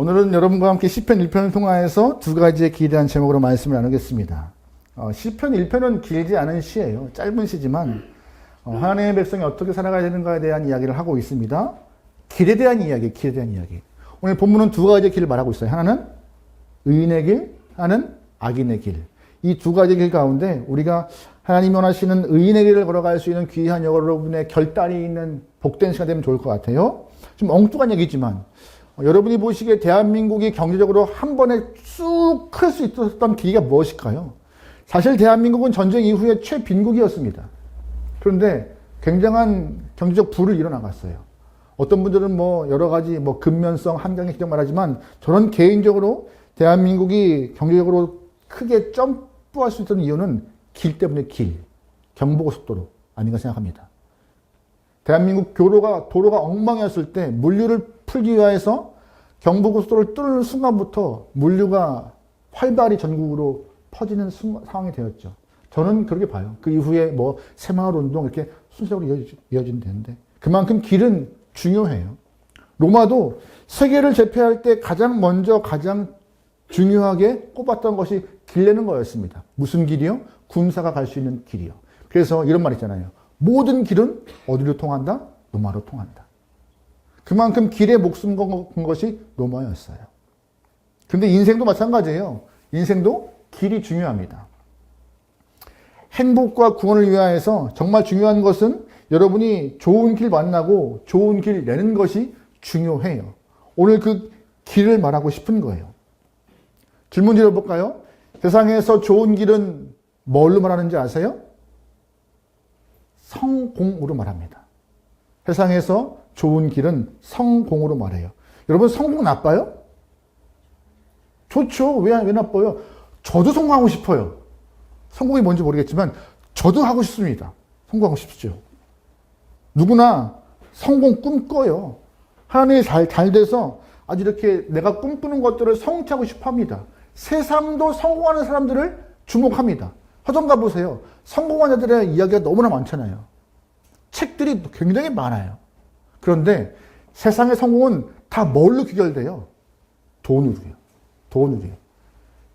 오늘은 여러분과 함께 시편 1편을 통하여서 두 가지의 기에 대한 제목으로 말씀을 나누겠습니다. 시편 1편은 길지 않은 시예요. 짧은 시지만 하나님의 백성이 어떻게 살아가야 되는가에 대한 이야기를 하고 있습니다. 길에 대한 이야기. 오늘 본문은 두 가지의 길을 말하고 있어요. 하나는 의인의 길, 하나는 악인의 길. 이 두 가지 길 가운데 우리가 하나님이 원하시는 의인의 길을 걸어갈 수 있는 귀한 여러분의 결단이 있는 복된 시간 되면 좋을 것 같아요. 좀 엉뚱한 얘기지만 여러분이 보시기에 대한민국이 경제적으로 한 번에 쑥 클 수 있었던 계기가 무엇일까요? 사실 대한민국은 전쟁 이후에 최빈국이었습니다. 그런데 굉장한 경제적 부를 이뤄나갔어요. 어떤 분들은 여러 가지 근면성, 한강의 기적 말하지만 저는 개인적으로 대한민국이 경제적으로 크게 점프할 수 있던 이유는 길 때문에 경부고속도로 아닌가 생각합니다. 대한민국 도로가 엉망이었을 때 물류를 풀기 위해서 경부고속도로를 뚫는 순간부터 물류가 활발히 전국으로 퍼지는 상황이 되었죠. 저는 그렇게 봐요. 그 이후에 새마을운동 이렇게 순서로 이어지면 되는데 그만큼 길은 중요해요. 로마도 세계를 제패할 때 가장 중요하게 꼽았던 것이 길 내는 거였습니다. 무슨 길이요? 군사가 갈 수 있는 길이요. 그래서 이런 말 있잖아요. 모든 길은 어디로 통한다? 로마로 통한다. 그만큼 길에 목숨 건 것이 로마였어요. 근데 인생도 마찬가지예요. 인생도 길이 중요합니다. 행복과 구원을 위하여서 정말 중요한 것은 여러분이 좋은 길 만나고 좋은 길 내는 것이 중요해요. 오늘 그 길을 말하고 싶은 거예요. 질문 드려볼까요? 세상에서 좋은 길은 뭘로 말하는지 아세요? 성공으로 말합니다. 세상에서 좋은 길은 성공으로 말해요. 여러분 성공 나빠요? 좋죠. 왜 나빠요? 저도 성공하고 싶어요. 성공이 뭔지 모르겠지만 저도 하고 싶습니다. 성공하고 싶죠. 누구나 성공 꿈꿔요. 하나님이 잘 돼서 아주 이렇게 내가 꿈꾸는 것들을 성취하고 싶어 합니다. 세상도 성공하는 사람들을 주목합니다. 서점 가보세요. 성공한 자들의 이야기가 너무나 많잖아요. 책들이 굉장히 많아요. 그런데 세상의 성공은 다 뭘로 귀결돼요? 돈으로요.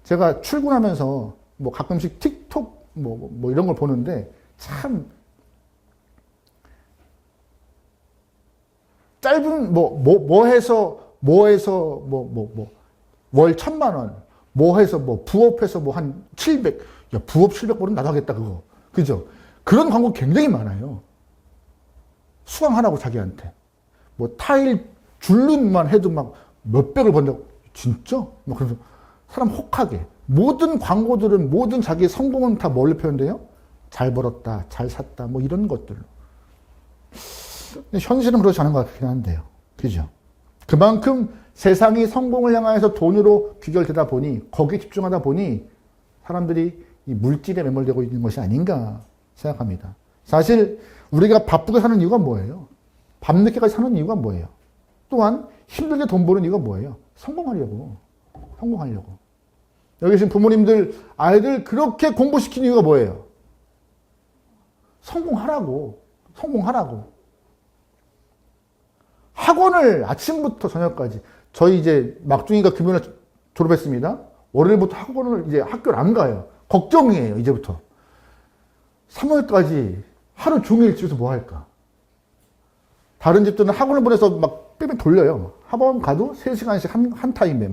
제가 출근하면서 가끔씩 틱톡 이런 걸 보는데 참 짧은 월 1,000만 원 해서 부업해서 한 700, 야 부업 700벌은 나도 하겠다 그거. 그죠? 그런 광고 굉장히 많아요. 수강하라고 자기한테. 타일 줄눈만 해도 몇백을 번다고. 진짜? 그래서 사람 혹하게. 모든 광고들은 모든 자기의 성공은 다 뭘로 표현돼요? 잘 벌었다, 잘 샀다, 이런 것들로. 현실은 그렇지 않은 것 같긴 한데요. 그죠? 그만큼 세상이 성공을 향해서 돈으로 귀결되다 보니, 거기에 집중하다 보니 사람들이 이 물질에 매몰되고 있는 것이 아닌가 생각합니다. 사실 우리가 바쁘게 사는 이유가 뭐예요? 밤늦게까지 사는 이유가 뭐예요? 또한 힘들게 돈 버는 이유가 뭐예요? 성공하려고. 여기 계신 부모님들 아이들 그렇게 공부시키는 이유가 뭐예요? 성공하라고. 학원을 아침부터 저녁까지. 저희 이제 막둥이가 금요일에 졸업했습니다. 월요일부터 학교를 안 가요. 걱정이에요, 이제부터. 3월까지 하루 종일 집에서 뭐 할까? 다른 집들은 학원을 보내서 뺑뺑 돌려요. 학원 가도 3시간씩 한 타임에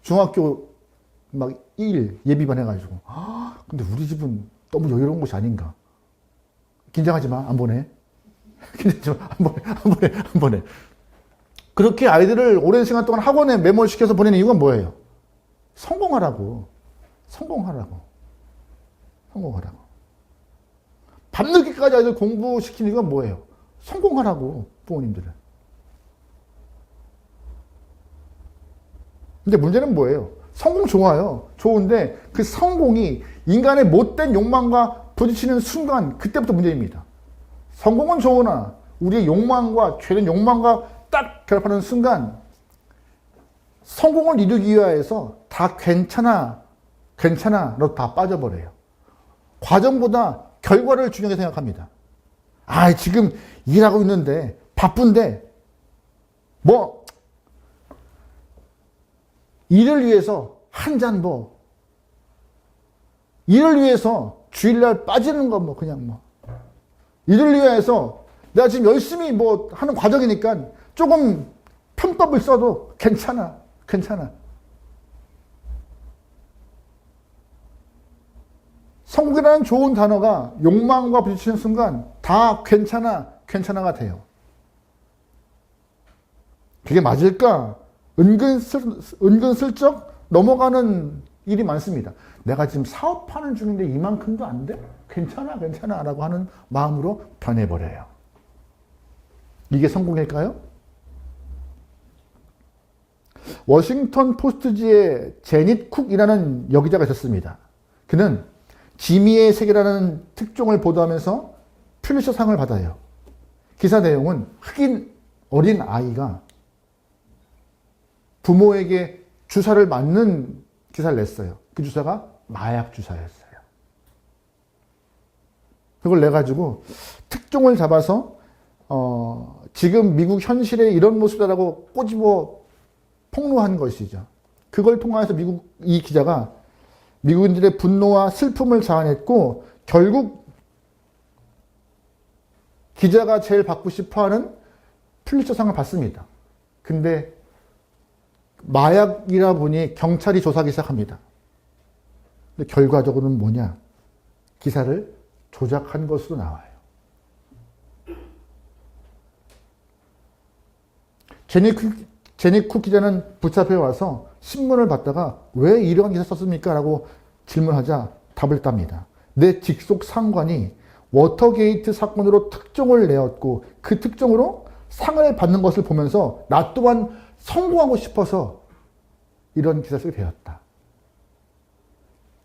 중학교 1일 예비반 해가지고. 근데 우리 집은 너무 여유로운 곳이 아닌가. 긴장하지 마, 안 보내. 안 보내. 그렇게 아이들을 오랜 시간 동안 학원에 매몰시켜서 보내는 이유가 뭐예요? 성공하라고. 밤늦게까지 아이들 공부시키는 이유가 뭐예요? 성공하라고, 부모님들은. 근데 문제는 뭐예요? 성공 좋아요. 좋은데 그 성공이 인간의 못된 욕망과 부딪히는 순간, 그때부터 문제입니다. 성공은 좋으나 우리의 욕망과 죄된 욕망과 딱 결합하는 순간 성공을 이루기 위해서 다 괜찮아 너 다 빠져버려요. 과정보다 결과를 중요하게 생각합니다. 지금 일하고 있는데 바쁜데 이를 위해서 한 잔 뭐, 이를 위해서 주일날 빠지는 거 뭐 그냥 뭐, 이를 위해서 내가 지금 열심히 뭐 하는 과정이니까 조금 편법을 써도 괜찮아. 성공이라는 좋은 단어가 욕망과 부딪히는 순간 다 괜찮아가 돼요. 그게 맞을까? 은근슬쩍 넘어가는 일이 많습니다. 내가 지금 사업하는 중인데 이만큼도 안 돼? 괜찮아 라고 하는 마음으로 변해버려요. 이게 성공일까요? 워싱턴 포스트지에 제닛 쿡이라는 여기자가 있었습니다. 그는 지미의 세계라는 특종을 보도하면서 퓰리처상을 받아요. 기사 내용은 흑인 어린 아이가 부모에게 주사를 맞는 기사를 냈어요. 그 주사가 마약 주사였어요. 그걸 내가지고 특종을 잡아서 지금 미국 현실의 이런 모습이라고 꼬집어 폭로한 것이죠. 그걸 통해서 이 기자가 미국인들의 분노와 슬픔을 자아냈고 결국 기자가 제일 받고 싶어하는 퓰리처상을 받습니다. 근데 마약이라 보니 경찰이 조사하기 시작합니다. 근데 결과적으로는 뭐냐? 기사를 조작한 것으로 나와요. 제니 쿡 기자는 붙잡혀 와서 신문을 받다가 왜 이런 기사 썼습니까? 라고 질문하자 답을 땁니다. 내 직속 상관이 워터게이트 사건으로 특종을 내었고 그 특종으로 상을 받는 것을 보면서 나 또한 성공하고 싶어서 이런 기사를 쓰게 되었다.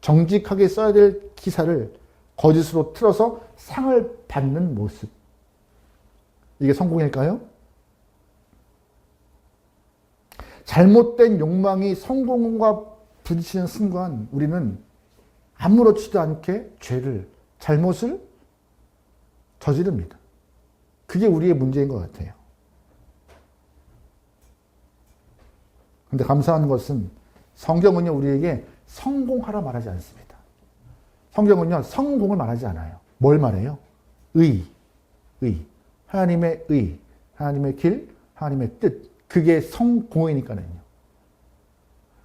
정직하게 써야 될 기사를 거짓으로 틀어서 상을 받는 모습. 이게 성공일까요? 잘못된 욕망이 성공과 부딪히는 순간 우리는 아무렇지도 않게 잘못을 저지릅니다. 그게 우리의 문제인 것 같아요. 그런데 감사한 것은 성경은요, 우리에게 성공하라 말하지 않습니다. 성경은요, 성공을 말하지 않아요. 뭘 말해요? 의. 하나님의 의, 하나님의 길, 하나님의 뜻. 그게 성공이니까요.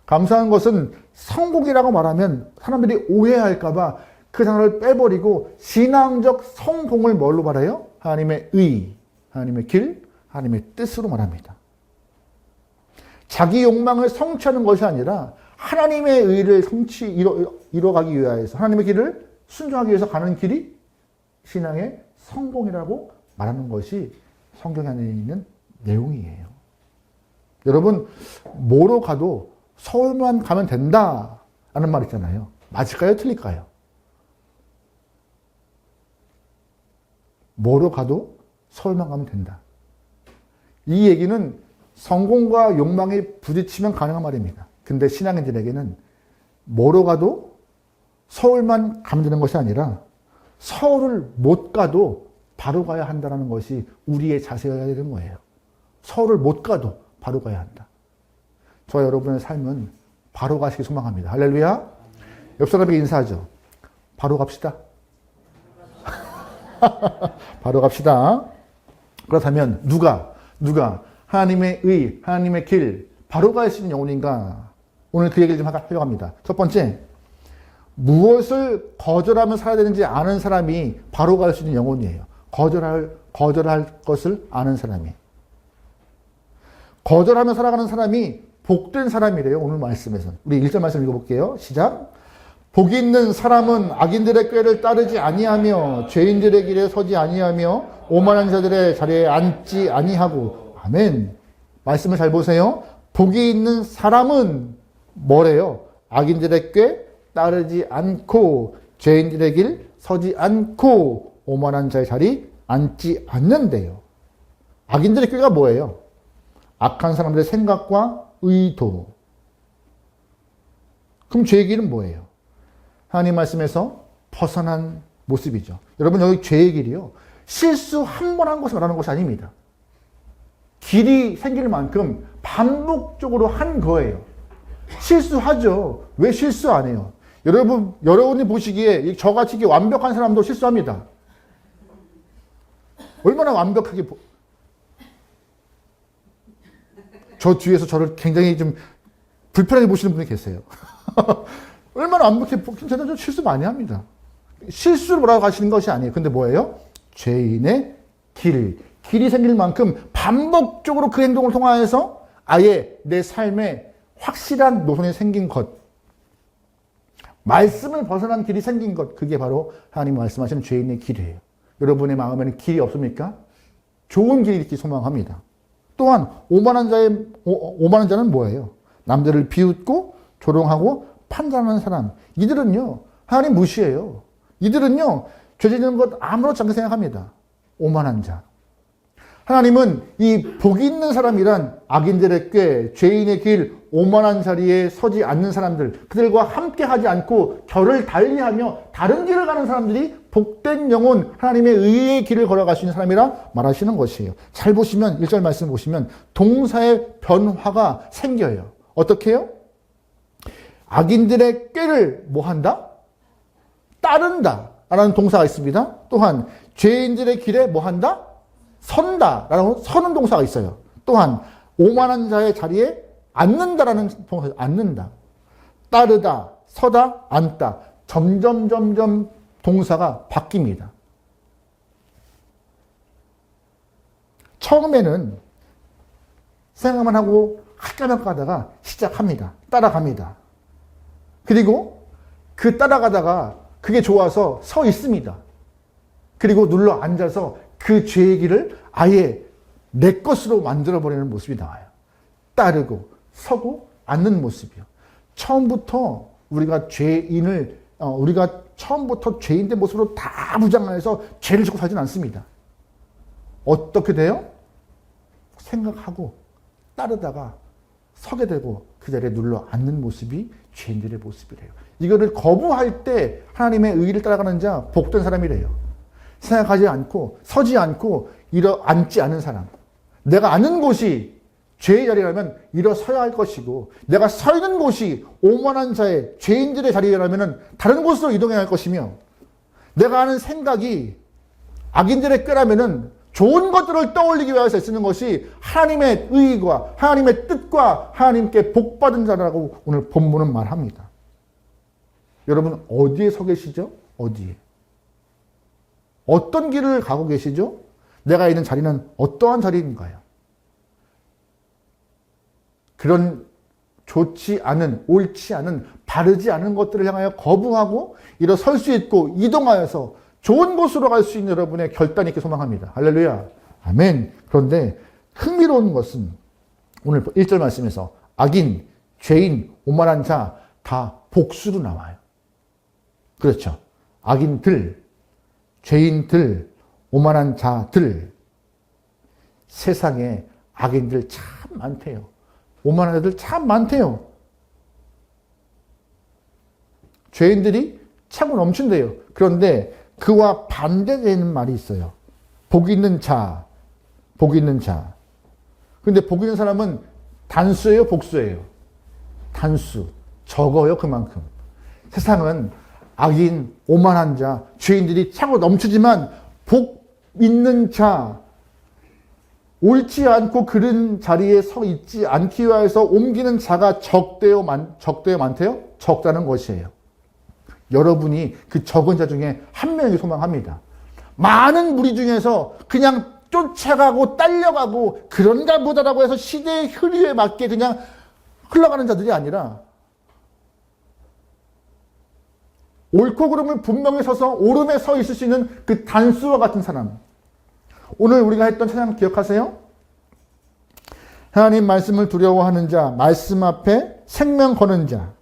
감사한 것은 성공이라고 말하면 사람들이 오해할까봐 그 단어를 빼버리고 신앙적 성공을 뭘로 말해요? 하나님의 의, 하나님의 길, 하나님의 뜻으로 말합니다. 자기 욕망을 성취하는 것이 아니라 하나님의 의를 이뤄가기 위하여서 하나님의 길을 순종하기 위해서 가는 길이 신앙의 성공이라고 말하는 것이 성경 안에 있는 내용이에요. 여러분, 뭐로 가도 서울만 가면 된다라는 말 있잖아요. 맞을까요? 틀릴까요? 뭐로 가도 서울만 가면 된다. 이 얘기는 성공과 욕망이 부딪히면 가능한 말입니다. 근데 신앙인들에게는 뭐로 가도 서울만 가면 되는 것이 아니라 서울을 못 가도 바로 가야 한다는 것이 우리의 자세여야 되는 거예요. 서울을 못 가도 바로 가야 한다. 저와 여러분의 삶은 바로 가시기 소망합니다. 할렐루야. 옆 사람에게 인사하죠. 바로 갑시다. 바로 갑시다. 그렇다면 누가 하나님의 의, 하나님의 길, 바로 갈 수 있는 영혼인가? 오늘 그 얘기를 좀 하려고 합니다. 첫 번째, 무엇을 거절하며 살아야 되는지 아는 사람이 바로 갈 수 있는 영혼이에요. 거절할 것을 아는 사람이. 거절하며 살아가는 사람이 복된 사람이래요. 오늘 말씀에서. 우리 1절 말씀 읽어볼게요. 시작. 복이 있는 사람은 악인들의 꾀를 따르지 아니하며 죄인들의 길에 서지 아니하며 오만한 자들의 자리에 앉지 아니하고. 아멘. 말씀을 잘 보세요. 복이 있는 사람은 뭐래요? 악인들의 꾀 따르지 않고 죄인들의 길 서지 않고 오만한 자의 자리 앉지 않는데요. 악인들의 꾀가 뭐예요? 악한 사람들의 생각과 의도. 그럼 죄의 길은 뭐예요? 하나님 말씀에서 벗어난 모습이죠. 여러분, 여기 죄의 길이요, 실수 한 번 한 것을 말하는 것이 아닙니다. 길이 생길 만큼 반복적으로 한 거예요. 실수하죠. 왜 실수 안 해요? 여러분이 보시기에 저같이 완벽한 사람도 실수합니다. 얼마나 완벽하게 저 뒤에서 저를 굉장히 좀 불편하게 보시는 분이 계세요. 얼마나 완벽해. 저는 좀 실수 많이 합니다. 실수를 뭐라고 하시는 것이 아니에요. 근데 뭐예요? 죄인의 길이 생길 만큼 반복적으로 그 행동을 통하여서 아예 내 삶에 확실한 노선이 생긴 것, 말씀을 벗어난 길이 생긴 것, 그게 바로 하나님 말씀하시는 죄인의 길이에요. 여러분의 마음에는 길이 없습니까? 좋은 길이 있기 소망합니다. 또한 오만한 자는 뭐예요? 남들을 비웃고 조롱하고 판단하는 사람. 이들은요, 하나님 무시해요. 이들은요, 죄 짓는 것 아무렇지 않게 생각합니다. 오만한 자. 하나님은 이 복이 있는 사람이란 악인들의 꾀, 죄인의 길, 오만한 자리에 서지 않는 사람들, 그들과 함께 하지 않고 결을 달리하며 다른 길을 가는 사람들이 복된 영혼, 하나님의 의의 길을 걸어갈 수 있는 사람이라 말하시는 것이에요. 잘 보시면 1절 말씀 보시면 동사의 변화가 생겨요. 어떻게 해요? 악인들의 꾀를 뭐 한다? 따른다 라는 동사가 있습니다. 또한 죄인들의 길에 뭐 한다? 선다 라는 서는 동사가 있어요. 또한 오만한 자의 자리에 앉는다라는 동사, 앉는다. 따르다, 서다, 앉다. 점점 동사가 바뀝니다. 처음에는 생각만 하고 할까말까 하다가 시작합니다. 따라갑니다. 그리고 그 따라가다가 그게 좋아서 서 있습니다. 그리고 눌러 앉아서 그 죄의 길을 아예 내 것으로 만들어버리는 모습이 나와요. 따르고 서고 앉는 모습이요. 처음부터 우리가 처음부터 죄인된 모습으로 다 무장해서 죄를 짓고 살지는 않습니다. 어떻게 돼요? 생각하고 따르다가 서게 되고 그 자리에 눌러 앉는 모습이 죄인들의 모습이래요. 이거를 거부할 때 하나님의 의를 따라가는 자 복된 사람이래요. 생각하지 않고 서지 않고 앉지 않은 사람. 내가 앉는 곳이 죄의 자리라면 일어서야 할 것이고 내가 서 있는 곳이 오만한 자의 죄인들의 자리라면 다른 곳으로 이동해야 할 것이며 내가 하는 생각이 악인들의 꾀라면 좋은 것들을 떠올리기 위해서 쓰는 것이 하나님의 의의와 하나님의 뜻과 하나님께 복받은 자라고 오늘 본문은 말합니다. 여러분 어디에 서 계시죠? 어디에? 어떤 길을 가고 계시죠? 내가 있는 자리는 어떠한 자리인가요? 그런 좋지 않은, 옳지 않은, 바르지 않은 것들을 향하여 거부하고 일어설 수 있고 이동하여서 좋은 곳으로 갈 수 있는 여러분의 결단이 있게 소망합니다. 할렐루야. 아멘. 그런데 흥미로운 것은 오늘 1절 말씀에서 악인, 죄인, 오만한 자 다 복수로 나와요. 그렇죠. 악인들, 죄인들, 오만한 자들. 세상에 악인들 참 많대요. 오만한 자들 참 많대요. 죄인들이 차고 넘친대요. 그런데 그와 반대되는 말이 있어요. 복 있는 자, 복 있는 자. 근데 복 있는 사람은 단수예요, 복수예요? 단수. 적어요, 그만큼. 세상은 악인, 오만한 자, 죄인들이 차고 넘치지만 복 있는 자, 옳지 않고 그런 자리에 서 있지 않기 위해서 옮기는 자가 적대요, 많대요? 적다는 것이에요. 여러분이 그 적은 자 중에 한 명이 소망합니다. 많은 무리 중에서 그냥 쫓아가고 딸려가고 그런가 보다라고 해서 시대의 흐름에 맞게 그냥 흘러가는 자들이 아니라 옳고 그름을 분명히 서서 오름에 서 있을 수 있는 그 단수와 같은 사람. 오늘 우리가 했던 찬양 기억하세요? 하나님 말씀을 두려워하는 자, 말씀 앞에 생명 거는 자.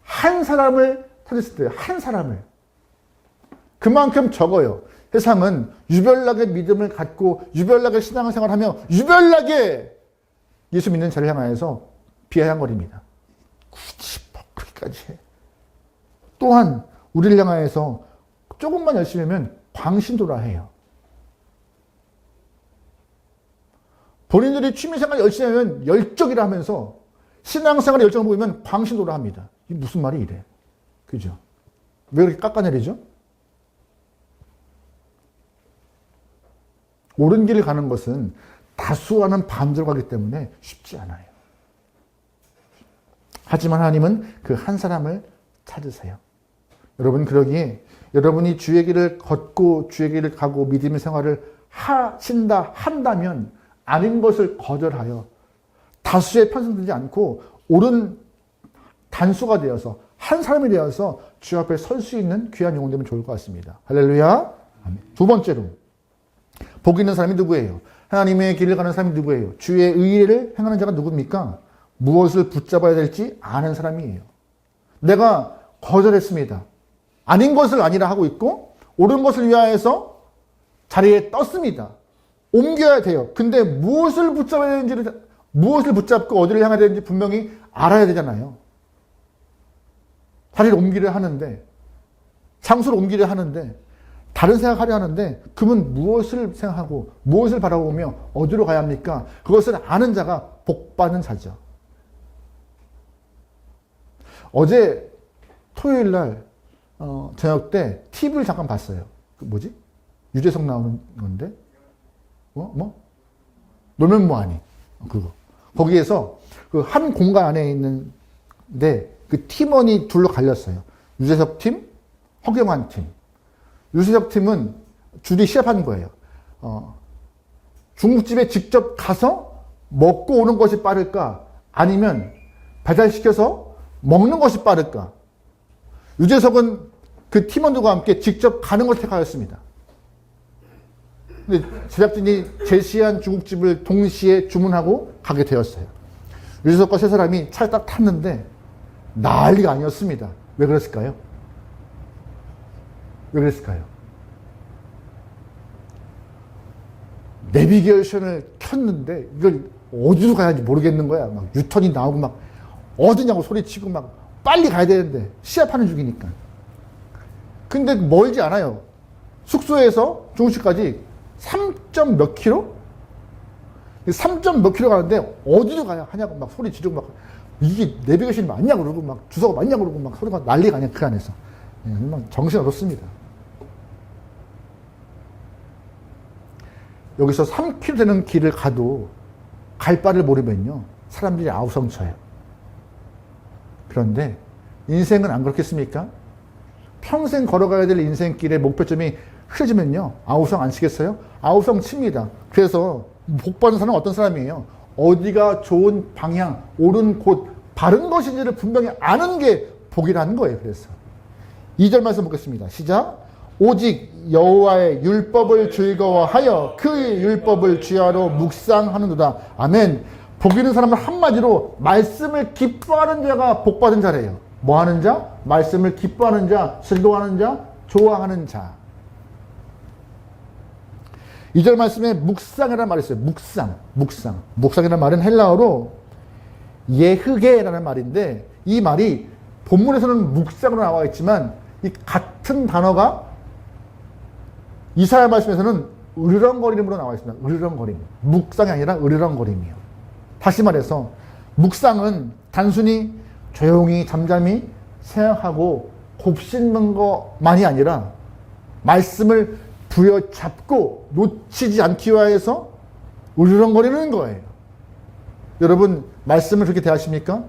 한 사람을 찾았을 때, 한 사람을. 그만큼 적어요. 세상은 유별나게 믿음을 갖고 유별나게 신앙생활을 하며 유별나게 예수 믿는 자를 향하여서 비아냥거립니다. 굳이 그렇게까지 해. 또한 우리를 향하여서 조금만 열심히 하면 광신도라 해요. 본인들이 취미생활 열심히 하면 열정이라 하면서 신앙생활의 열정을 보이면 광신도를 합니다. 이게 무슨 말이 이래? 그죠? 왜 그렇게 깎아내리죠? 옳은 길을 가는 것은 다수와는 반대로 가기 때문에 쉽지 않아요. 하지만 하나님은 그 한 사람을 찾으세요. 여러분, 그러기에 여러분이 주의 길을 걷고 주의 길을 가고 믿음의 생활을 한다면 아닌 것을 거절하여 다수에 편성되지 않고 옳은 단수가 되어서 한 사람이 되어서 주 앞에 설 수 있는 귀한 영혼 되면 좋을 것 같습니다. 할렐루야. 두 번째로, 복 있는 사람이 누구예요? 하나님의 길을 가는 사람이 누구예요? 주의 의를 행하는 자가 누굽니까? 무엇을 붙잡아야 될지 아는 사람이에요. 내가 거절했습니다. 아닌 것을 아니라 하고 있고 옳은 것을 위하여서 자리에 떴습니다. 옮겨야 돼요. 근데 무엇을 붙잡아야 되는지를, 무엇을 붙잡고 어디를 향해야 되는지 분명히 알아야 되잖아요. 자리를 옮기려 하는데, 장소를 옮기려 하는데, 다른 생각하려 하는데, 그러면 무엇을 생각하고 무엇을 바라보며 어디로 가야 합니까? 그것을 아는 자가 복받는 자죠. 어제 토요일 날 저녁 때 TV를 잠깐 봤어요. 그 뭐지? 유재석 나오는 건데, 놀면 뭐하니? 그거. 거기에서 그 한 공간 안에 있는데 그 팀원이 둘로 갈렸어요. 유재석 팀, 허경환 팀. 유재석 팀은 줄이 시합하는 거예요. 중국집에 직접 가서 먹고 오는 것이 빠를까? 아니면 배달시켜서 먹는 것이 빠를까? 유재석은 그 팀원들과 함께 직접 가는 것을 택하였습니다. 근데 제작진이 제시한 중국집을 동시에 주문하고 가게 되었어요. 유재석과 세 사람이 차에 딱 탔는데 난리가 아니었습니다. 왜 그랬을까요? 왜 그랬을까요? 내비게이션을 켰는데 이걸 어디로 가야 하는지 모르겠는 거야. 막 유턴이 나오고 막 어디냐고 소리치고 막 빨리 가야 되는데 시합하는 중이니까. 근데 멀지 않아요. 숙소에서 중국집까지 3점 몇 킬로? 3점 몇 킬로 가는데 어디로 가야 하냐고 막 소리 지르고 막 이게 내비게이션이 맞냐고 그러고 막 주소가 맞냐고 그러고 막 소리가 난리가 아니야 그 안에서. 막 정신없었습니다. 여기서 3km 되는 길을 가도 갈 바를 모르면요 사람들이 아우성쳐요. 그런데 인생은 안 그렇겠습니까? 평생 걸어가야 될 인생길의 목표점이 흐려지면요 아우성 안 치겠어요? 아우성 칩니다. 그래서 복받은 사람은 어떤 사람이에요? 어디가 좋은 방향, 옳은 곳, 바른 것인지를 분명히 아는 게 복이라는 거예요. 그래서 2절 말씀 보겠습니다. 시작. 오직 여호와의 율법을 즐거워하여 그의 율법을 주야로 묵상하는도다. 아멘. 복 있는 사람은 한마디로 말씀을 기뻐하는 자가 복받은 자래요. 뭐 하는 자? 말씀을 기뻐하는 자, 즐거워하는 자, 좋아하는 자. 2절 말씀에 묵상이라는 말이 있어요. 묵상. 묵상이라는 말은 헬라어로 예흐게라는 말인데 이 말이 본문에서는 묵상으로 나와 있지만 이 같은 단어가 이사야 말씀에서는 으르렁거림으로 나와 있습니다. 으르렁거림. 묵상이 아니라 으르렁거림이에요. 다시 말해서 묵상은 단순히 조용히 잠잠히 생각하고 곱씹는 것만이 아니라 말씀을 부여잡고 놓치지 않기 위해서 으르렁거리는 거예요. 여러분 말씀을 그렇게 대하십니까?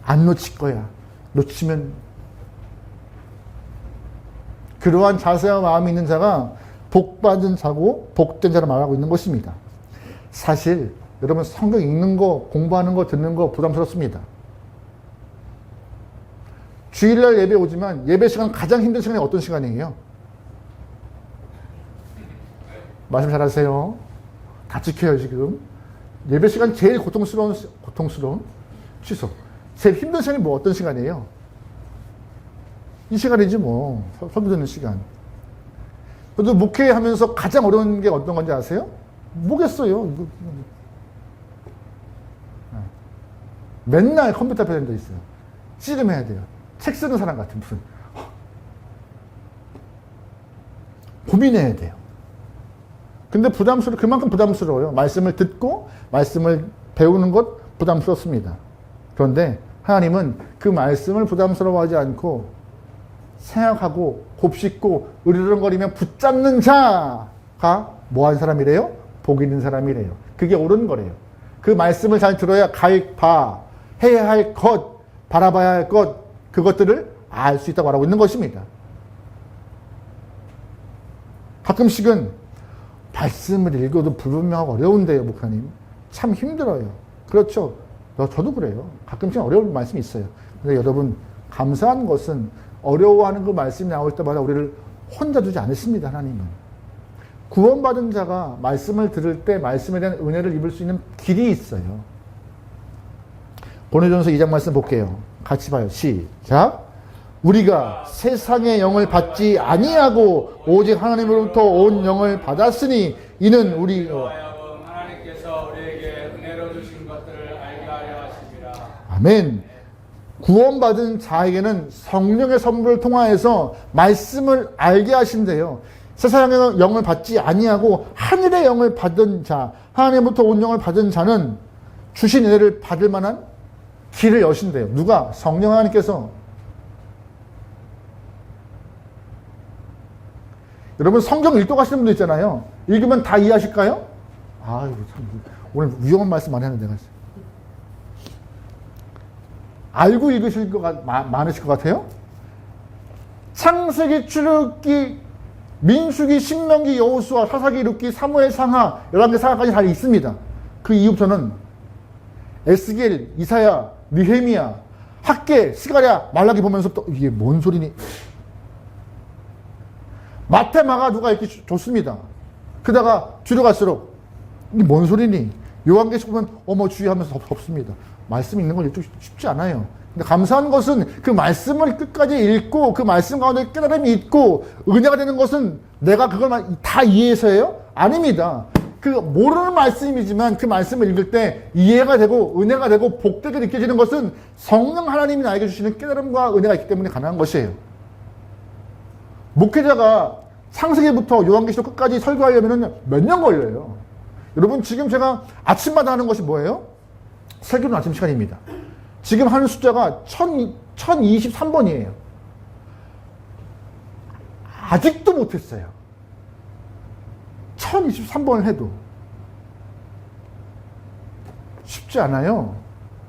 안 놓칠 거야. 놓치면 그러한 자세와 마음이 있는 자가 복받은 자고 복된 자라 말하고 있는 것입니다. 사실 여러분 성경 읽는 거, 공부하는 거, 듣는 거 부담스럽습니다. 주일날 예배 오지만 예배 시간 가장 힘든 시간이 어떤 시간이에요? 말씀 잘하세요. 다 지켜요 지금. 예배 시간 제일 고통스러운 취소. 제일 힘든 시간이 뭐 어떤 시간이에요? 이 시간이지 뭐. 설교 듣는 시간. 그래도 목회하면서 가장 어려운 게 어떤 건지 아세요? 뭐겠어요. 맨날 컴퓨터 앞에 앉아 있어요. 씨름해야 돼요. 책 쓰는 사람 같은 무슨 고민해야 돼요. 근데 그만큼 부담스러워요. 말씀을 듣고 말씀을 배우는 것 부담스럽습니다. 그런데 하나님은 그 말씀을 부담스러워하지 않고 생각하고 곱씹고 으르렁거리며 붙잡는 자가 뭐한 사람이래요? 복 있는 사람이래요. 그게 옳은 거래요. 그 말씀을 잘 들어야 해야 할 것, 바라봐야 할 것, 그것들을 알 수 있다고 말하고 있는 것입니다. 가끔씩은 말씀을 읽어도 불분명하고 어려운데요, 목사님. 참 힘들어요. 그렇죠. 저도 그래요. 가끔씩 어려운 말씀이 있어요. 근데 여러분, 감사한 것은 어려워하는 그 말씀이 나올 때마다 우리를 혼자 두지 않으십니다, 하나님은. 구원받은 자가 말씀을 들을 때 말씀에 대한 은혜를 입을 수 있는 길이 있어요. 고린도전서 2장 말씀 볼게요. 같이 봐요. 시작. 우리가 세상의 영을 받지 아니하고 오직 하나님으로부터 온 영을 받았으니 이는 우리 하나님께서 우리에게 은혜로 주신 것들을 알게 하려 하심이라. 아멘. 구원받은 자에게는 성령의 선물을 통하여서 말씀을 알게 하신대요. 세상의 영을 받지 아니하고 하늘의 영을 받은 자, 하나님부터 온 영을 받은 자는 주신 은혜를 받을 만한 길을 여신대요. 누가? 성령 하나님께서. 여러분 성경 읽도가시는 분들 있잖아요. 읽으면 다 이해하실까요? 아이고 참 오늘 위험한 말씀 많이 하는데 내가 알고 읽으실 것 많으실 것 같아요. 창세기, 출애굽기, 민수기, 신명기, 여호수아, 사사기, 룻기, 사무엘, 상하, 열왕기사까지 다 있습니다. 그 이후부터는 에스겔, 이사야, 느헤미야, 학개, 스가랴, 말라기 보면서 또 이게 뭔 소리니? 마태마가 누가 읽기 좋습니다. 그러다가 뒤로 갈수록 이게 뭔 소리니? 요한계시록 보면 어머 주의하면서 덥습니다. 말씀 읽는 건 읽기 쉽지 않아요. 근데 감사한 것은 그 말씀을 끝까지 읽고 그 말씀 가운데 깨달음이 있고 은혜가 되는 것은 내가 그걸 다 이해해서예요? 아닙니다. 그 모르는 말씀이지만 그 말씀을 읽을 때 이해가 되고 은혜가 되고 복되게 느껴지는 것은 성령 하나님이 나에게 주시는 깨달음과 은혜가 있기 때문에 가능한 것이에요. 목회자가 창세기부터 요한계시록 끝까지 설교하려면 몇 년 걸려요. 여러분 지금 제가 아침마다 하는 것이 뭐예요? 설교는 아침 시간입니다. 지금 하는 숫자가 1023번이에요. 아직도 못했어요. 1023번을 해도 쉽지 않아요.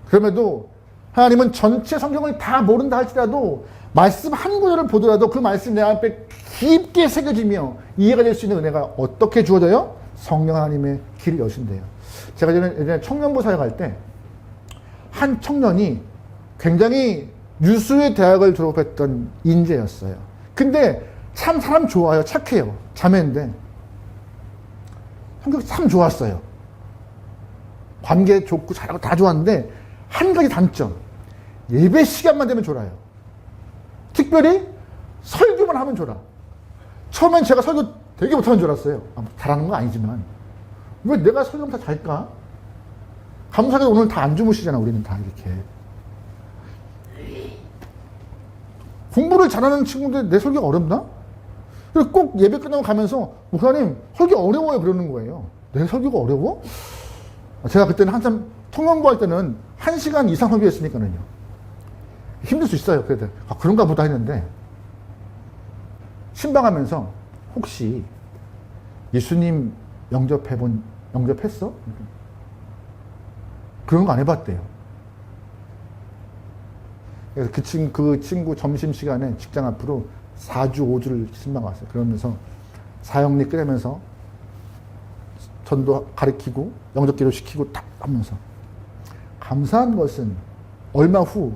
그럼에도 하나님은 전체 성경을 다 모른다 할지라도 말씀 한 구절을 보더라도 그 말씀 내 앞에 깊게 새겨지며 이해가 될 수 있는 은혜가 어떻게 주어져요? 성령 하나님의 길을 여신대요. 제가 예전에 청년부 사역할 때 한 청년이 굉장히 유수의 대학을 졸업했던 인재였어요. 근데 참 사람 좋아요. 착해요. 자매인데 성격이 참 좋았어요. 관계 좋고 잘하고 다 좋았는데 한 가지 단점. 예배 시간만 되면 졸아요. 특별히 설교만 하면 졸아. 처음엔 제가 설교 되게 못하는 줄 알았어요. 잘하는 건 아니지만 왜 내가 설교하면 다 잘까? 감사하게도 오늘 다 안 주무시잖아. 우리는 다 이렇게 공부를 잘하는 친구들 내 설교가 어렵나? 그리고 꼭 예배 끝나고 가면서 목사님 설교 어려워요 그러는 거예요. 내 설교가 어려워? 제가 그때는 한참 통연구 할 때는 1시간 이상 설교했으니까는요. 힘들 수 있어요. 그래도 그런가 보다 했는데 신방하면서 혹시 예수님 영접했어? 그런 거 안 해봤대요. 그래서 그 친구 점심시간에 직장 앞으로 4주, 5주를 신방 왔어요. 그러면서 사형리 끓이면서 전도 가르치고 영접기도 시키고 딱 하면서 감사한 것은 얼마 후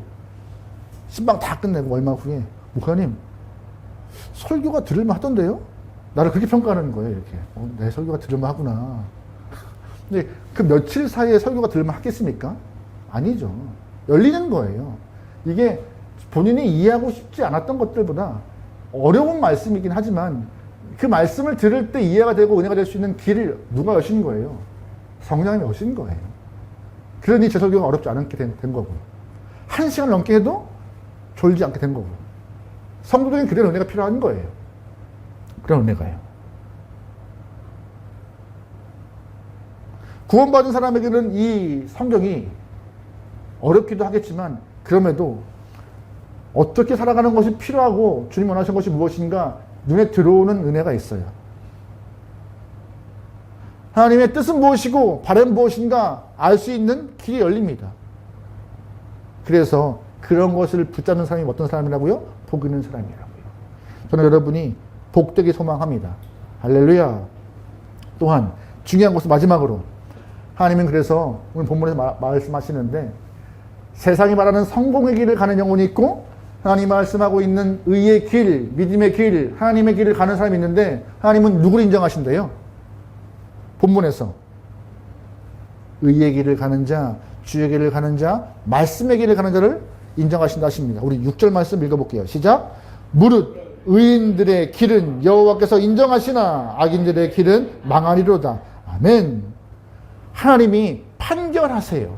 신방 다 끝내고 얼마 후에 목사님 설교가 들을만 하던데요? 나를 그렇게 평가하는 거예요. 이렇게 내 설교가 들을만 하구나. 근데 그 며칠 사이에 설교가 들을만 하겠습니까? 아니죠. 열리는 거예요. 이게 본인이 이해하고 싶지 않았던 것들보다 어려운 말씀이긴 하지만 그 말씀을 들을 때 이해가 되고 은혜가 될 수 있는 길을 누가 여신 거예요? 성령님이 여신 거예요. 그러니 제 설교가 어렵지 않게 된 거고 1시간 넘게 해도 졸지 않게 된 거고 성도적인 그런 은혜가 필요한 거예요. 그런 은혜가요. 구원받은 사람에게는 이 성경이 어렵기도 하겠지만 그럼에도 어떻게 살아가는 것이 필요하고 주님 원하신 것이 무엇인가 눈에 들어오는 은혜가 있어요. 하나님의 뜻은 무엇이고 바람은 무엇인가 알 수 있는 길이 열립니다. 그래서 그런 것을 붙잡는 사람이 어떤 사람이라고요? 복 있는 사람이라고요. 저는 여러분이 복되게 소망합니다. 할렐루야. 또한 중요한 것은 마지막으로 하나님은 그래서 오늘 본문에서 말씀하시는데 세상이 말하는 성공의 길을 가는 영혼이 있고 하나님 말씀하고 있는 의의 길, 믿음의 길, 하나님의 길을 가는 사람이 있는데 하나님은 누구를 인정하신대요? 본문에서 의의 길을 가는 자, 주의 길을 가는 자, 말씀의 길을 가는 자를 인정하신다 하십니다. 우리 6절 말씀 읽어볼게요. 시작. 무릇 의인들의 길은 여호와께서 인정하시나 악인들의 길은 망하리로다. 아멘. 하나님이 판결하세요.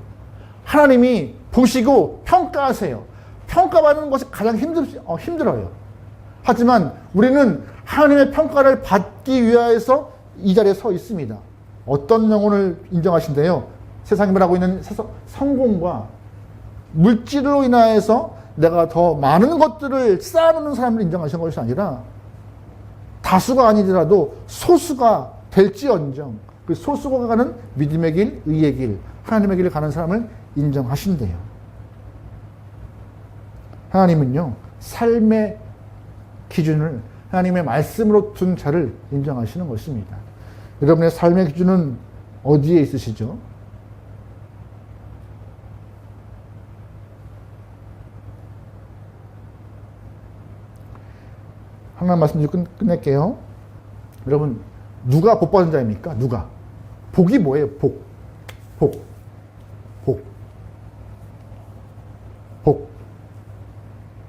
하나님이 보시고 평가하세요. 평가받는 것이 가장 힘들어요. 하지만 우리는 하나님의 평가를 받기 위하여서 이 자리에 서 있습니다. 어떤 영혼을 인정하신대요? 세상이 말하고 있는 성공과 물질로 인하여서 내가 더 많은 것들을 쌓아놓는 사람을 인정하신 것이 아니라 다수가 아니더라도 소수가 될지언정 그 소수가 가는 믿음의 길, 의의 길, 하나님의 길을 가는 사람을 인정하신대요. 하나님은요, 삶의 기준을 하나님의 말씀으로 둔 자를 인정하시는 것입니다. 여러분의 삶의 기준은 어디에 있으시죠? 하나님 말씀 좀 끝낼게요. 여러분, 누가 복 받은 자입니까? 누가? 복이 뭐예요? 복.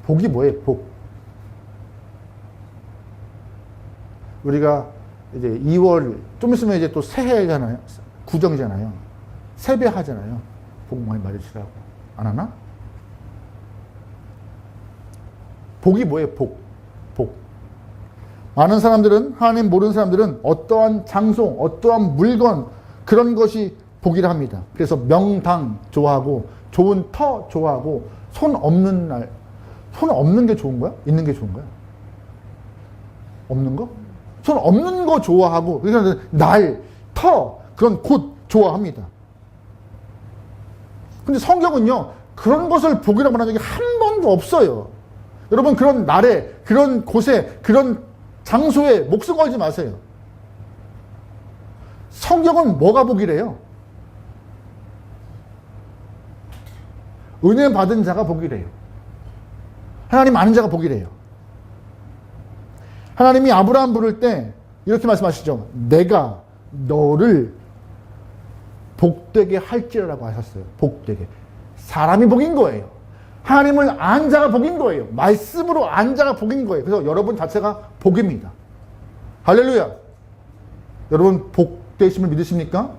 복이 뭐예요? 복. 우리가 이제 2월, 좀 있으면 이제 또 새해잖아요. 구정이잖아요. 세배하잖아요. 복 많이 받으시라고. 안 하나? 복이 뭐예요? 복. 많은 사람들은, 하나님 모르는 사람들은 어떠한 장소, 어떠한 물건, 그런 것이 복이라 합니다. 그래서 명당 좋아하고, 좋은 터 좋아하고, 손 없는 날, 손 없는 게 좋은 거야? 있는 게 좋은 거야? 없는 거? 손 없는 거 좋아하고, 그러니까 날, 터, 그런 곳 좋아합니다. 근데 성경은요, 그런 것을 복이라고 말한 적이 한 번도 없어요. 여러분, 그런 날에, 그런 곳에, 그런 장소에 목숨 걸지 마세요. 성경은 뭐가 복이래요? 은혜 받은 자가 복이래요. 하나님 아는 자가 복이래요. 하나님이 아브라함 부를 때 이렇게 말씀하시죠. 내가 너를 복되게 할지라고 하셨어요. 복되게. 사람이 복인 거예요. 하나님을 안 자가 복인 거예요. 말씀으로 안 자가 복인 거예요. 그래서 여러분 자체가 복입니다. 할렐루야. 여러분 복되심을 믿으십니까?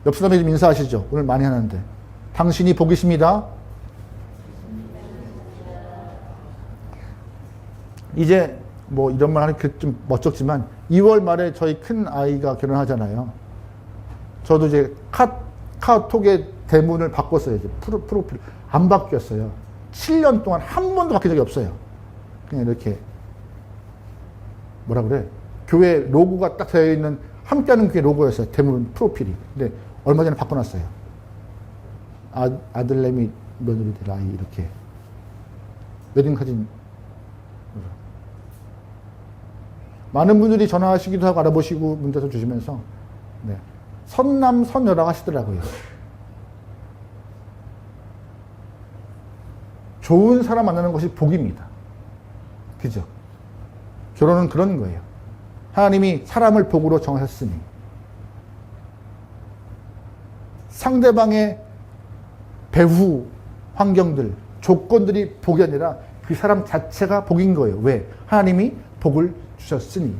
옆 사람에 좀 인사하시죠. 오늘 많이 하는데. 당신이 복이십니다. 이제 뭐 이런 말 하는 좀 멋쩍지만 2월 말에 저희 큰 아이가 결혼하잖아요. 저도 이제 카톡의 대문을 바꿨어요. 이제 프로필 안 바뀌었어요. 7년 동안 한 번도 바뀐 적이 없어요. 그냥 이렇게 뭐라 그래? 교회 로고가 딱 되어 있는 함께하는 교회 로고였어요. 대문 프로필이. 근데 얼마 전에 바꿔놨어요. 아들내미 며느리들 아이 이렇게 웨딩 사진. 많은 분들이 전화하시기도 하고 알아보시고 문자도 주시면서 네. 선남 선녀라고 하시더라고요. 좋은 사람 만나는 것이 복입니다. 그죠? 결혼은 그런 거예요. 하나님이 사람을 복으로 정하셨으니 상대방의 배후 환경들, 조건들이 복이 아니라 그 사람 자체가 복인 거예요. 왜? 하나님이 복을 주셨으니.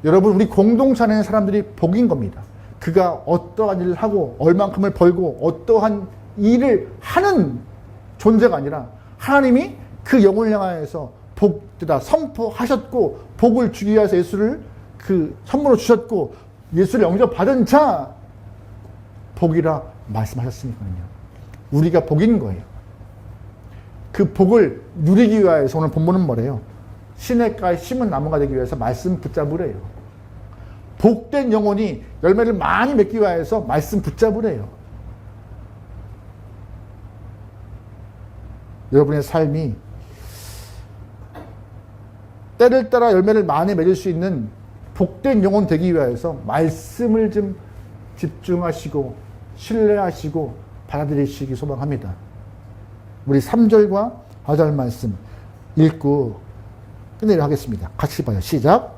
여러분, 우리 공동체 안에 있는 사람들이 복인 겁니다. 그가 어떠한 일을 하고 얼만큼을 벌고 어떠한 일을 하는 존재가 아니라 하나님이 그 영혼을 향하여서 복되다 선포하셨고 복을 주기 위해서 예수를 그 선물로 주셨고 예수를 영접받은 자 복이라 말씀하셨으니까요. 우리가 복인 거예요. 그 복을 누리기 위해서 오늘 본문은 뭐래요? 시냇가에 심은 나무가 되기 위해서 말씀 붙잡으래요. 복된 영혼이 열매를 많이 맺기 위해서 말씀 붙잡으래요. 여러분의 삶이 때를 따라 열매를 많이 맺을 수 있는 복된 영혼 되기 위해서 말씀을 좀 집중하시고 신뢰하시고 받아들이시기 소망합니다. 우리 3절과 4절 말씀 읽고 끝내려 하겠습니다. 같이 봐요. 시작.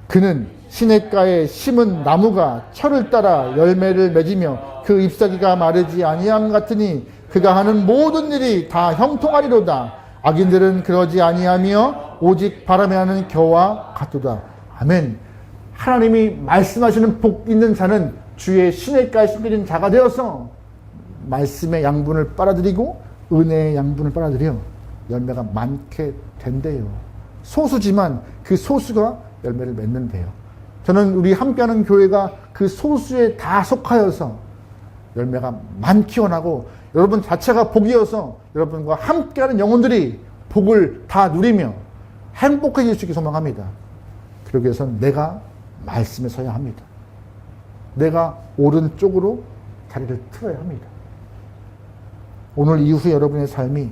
그는 시냇가에 심은 나무가 철을 따라 열매를 맺으며 그 잎사귀가 마르지 아니함 같으니 그가 하는 모든 일이 다 형통하리로다. 악인들은 그러지 아니하며 오직 바람에 하는 겨와 같도다. 아멘. 하나님이 말씀하시는 복 있는 자는 주의 시냇가에 심겨진 자가 되어서 말씀의 양분을 빨아들이고 은혜의 양분을 빨아들여 열매가 많게 된대요. 소수지만 그 소수가 열매를 맺는데요. 저는 우리 함께하는 교회가 그 소수에 다 속하여서 열매가 많게 원하고 여러분 자체가 복이어서 여러분과 함께하는 영혼들이 복을 다 누리며 행복해질 수 있게 소망합니다. 그러기 위해서는 내가 말씀에 서야 합니다. 내가 오른쪽으로 다리를 틀어야 합니다. 오늘 이후에 여러분의 삶이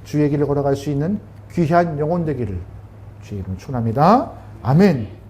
주의 길을 걸어갈 수 있는 귀한 영혼 되기를 주의 이름으로 축원합니다. 아멘.